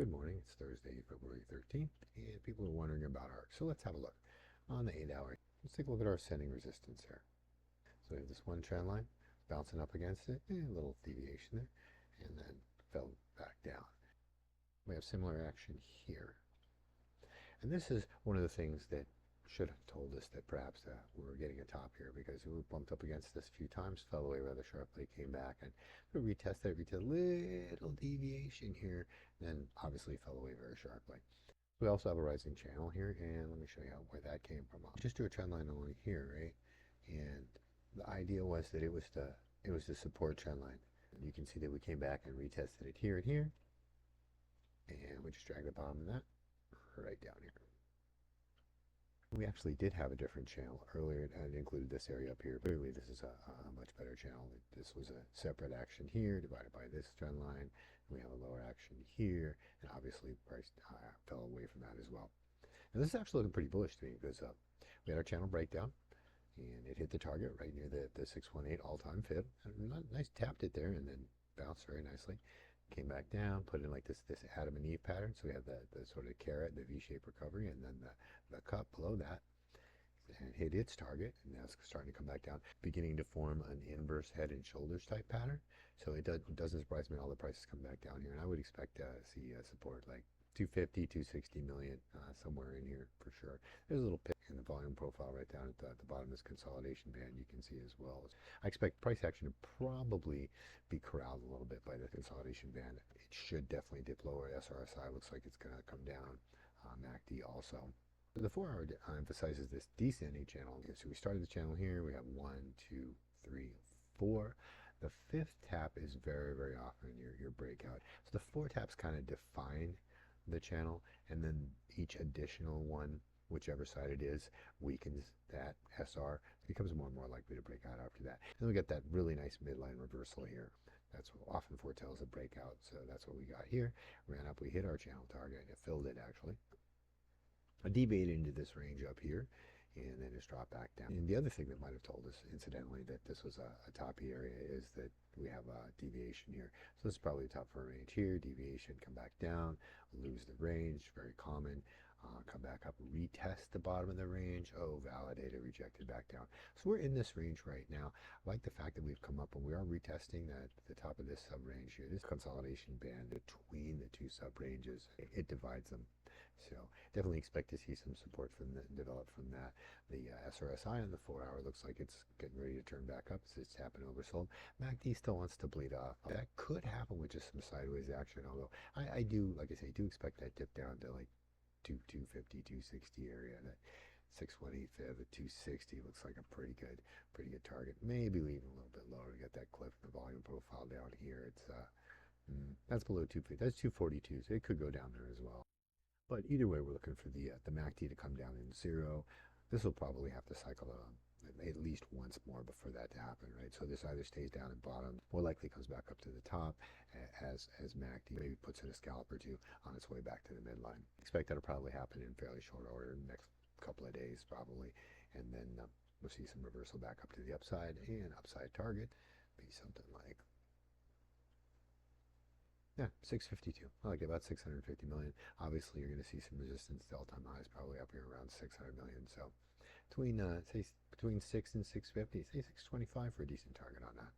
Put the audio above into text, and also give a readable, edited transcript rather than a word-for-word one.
Good morning. It's Thursday, February 13th, and people are wondering about ARC. So let's have a look. On the 8 hour, let's take a look at our ascending resistance here. So we have this one trend line bouncing up against it, and a little deviation there, and then fell back down. We have similar action here. And this is one of the things that should have told us that perhaps we were getting a top here, because we bumped up against this a few times, fell away rather sharply, came back, and we retested a little deviation here, and then obviously fell away very sharply. We also have a rising channel here, and let me show you where that came from. Just do a trend line along here, right? And the idea was that it was the support trend line. And you can see that we came back and retested it here and here, and we just dragged the bottom of that right down here. We actually did have a different channel earlier, and it included this area up here. Clearly, this is a much better channel. This was a separate action here divided by this trend line. We have a lower action here, and obviously price fell away from that as well. And this is actually looking pretty bullish to me, because we had our channel breakdown, and it hit the target right near the 618 all-time FEB. Nice, tapped it there, and then bounced very nicely. Came back down, put in like this Adam and Eve pattern. So we have the sort of carrot, the V-shaped recovery, and then the cup below that, and hit its target, and now it's starting to come back down, beginning to form an inverse head and shoulders type pattern. So it doesn't surprise me all the prices come back down here, and I would expect to see support like 250, 260 million, somewhere in here for sure. There's a little pick in the volume profile right down at the bottom of this consolidation band, you can see as well. I expect price action to probably be corralled a little bit by the consolidation band. It should definitely dip lower. SRSI looks like it's going to come down. MACD also. The 4 hour emphasizes this descending channel. So we started the channel here. We have 1, 2, 3, 4. The 5th tap is very, very often your breakout. So the 4 taps kind of define the channel, and then each additional one, whichever side it is, weakens that SR. It becomes more and more likely to break out after that. And we got that really nice midline reversal here. That's what often foretells a breakout. So that's what we got here. Ran up, we hit our channel target, and it filled it actually. I deviated into this range up here, and then just dropped back down. And the other thing that might have told us, incidentally, that this was a toppy area is that we have a deviation here. So this is probably the top for a range here, deviation, come back down, lose the range, very common. Come back up, retest the bottom of the range. Oh, validated, rejected, back down. So we're in this range right now. I like the fact that we've come up and we are retesting the top of this sub range here. This consolidation band between the two sub ranges, it divides them. So definitely expect to see some support develop from that. The SRSI on the 4 hour looks like it's getting ready to turn back up. It's tapping oversold. MACD still wants to bleed off. That could happen with just some sideways action, although I do, like I say, do expect that dip down to like 250, 260 area. That 618 FEB at 260 looks like a pretty good target. Maybe even a little bit lower to get that cliff in the volume profile down here. It's that's below 250. That's 242, so it could go down there as well. But either way, we're looking for the MACD to come down in zero. This will probably have to cycle at least once more before that to happen, right? So this either stays down at bottom, more likely comes back up to the top as MACD maybe puts in a scalp or two on its way back to the midline. Expect that'll probably happen in fairly short order in the next couple of days probably, and then we'll see some reversal back up to the upside, and upside target be something like, yeah, 652. I like about 650 million. Obviously, you're going to see some resistance to all-time highs, probably up here around 600 million. So between say between 6 and 650, say 625 for a decent target on that.